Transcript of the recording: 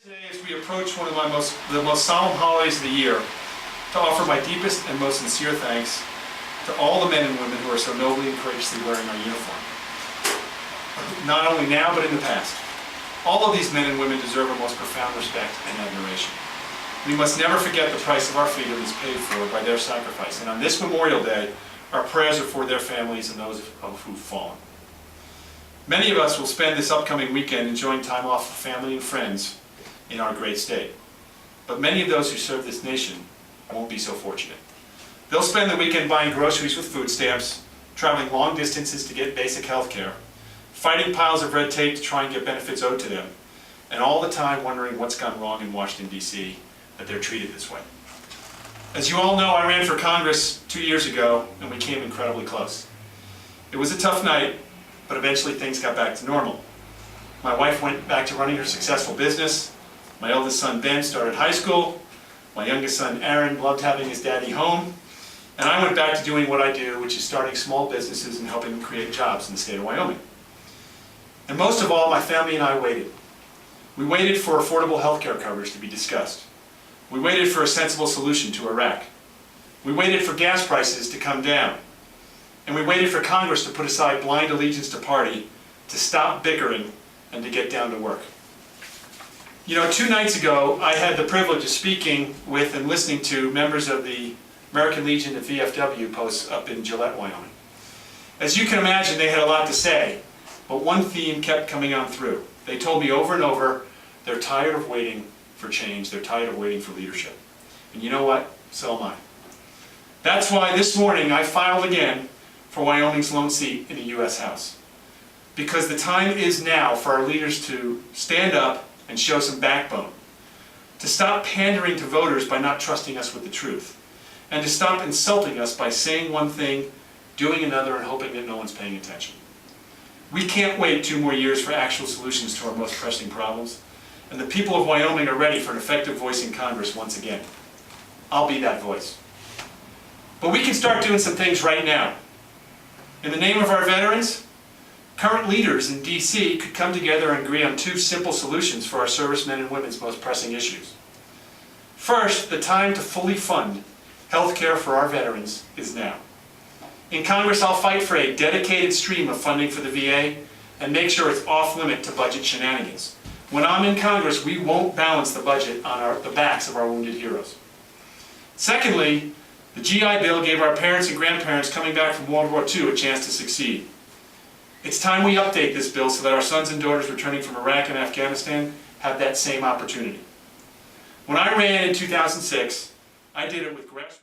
Today, as we approach one of the most solemn holidays of the year, to offer my deepest and most sincere thanks to all the men and women who are so nobly and courageously wearing our uniform. Not only now, but in the past. All of these men and women deserve our most profound respect and admiration. We must never forget the price of our freedom is paid for by their sacrifice. And on this Memorial Day, our prayers are for their families and those who've fallen. Many of us will spend this upcoming weekend enjoying time off with family and friends in our great state. But many of those who serve this nation won't be so fortunate. They'll spend the weekend buying groceries with food stamps, traveling long distances to get basic health care, fighting piles of red tape to try and get benefits owed to them, and all the time wondering what's gone wrong in Washington, D.C., that they're treated this way. As you all know, I ran for Congress 2 years ago, and we came incredibly close. It was a tough night, but eventually things got back to normal. My wife went back to running her successful business. My eldest son, Ben, started high school. My youngest son, Aaron, loved having his daddy home. And I went back to doing what I do, which is starting small businesses and helping create jobs in the state of Wyoming. And most of all, my family and I waited. We waited for affordable health care coverage to be discussed. We waited for a sensible solution to Iraq. We waited for gas prices to come down. And we waited for Congress to put aside blind allegiance to party, to stop bickering, and to get down to work. You know, 2 nights ago, I had the privilege of speaking with and listening to members of the American Legion of VFW posts up in Gillette, Wyoming. As you can imagine, they had a lot to say, but one theme kept coming on through. They told me over and over, they're tired of waiting for change, they're tired of waiting for leadership. And you know what? So am I. That's why this morning I filed again for Wyoming's lone seat in the U.S. House. Because the time is now for our leaders to stand up and show some backbone, to stop pandering to voters by not trusting us with the truth, and to stop insulting us by saying one thing, doing another, and hoping that no one's paying attention. We can't wait 2 more years for actual solutions to our most pressing problems, and the people of Wyoming are ready for an effective voice in Congress once again. I'll be that voice. But we can start doing some things right now. In the name of our veterans, current leaders in D.C. could come together and agree on 2 simple solutions for our servicemen and women's most pressing issues. First, the time to fully fund health care for our veterans is now. In Congress, I'll fight for a dedicated stream of funding for the VA and make sure it's off-limit to budget shenanigans. When I'm in Congress, we won't balance the budget on the backs of our wounded heroes. Secondly, the GI Bill gave our parents and grandparents coming back from World War II a chance to succeed. It's time we update this bill so that our sons and daughters returning from Iraq and Afghanistan have that same opportunity. When I ran in 2006, I did it with grassroots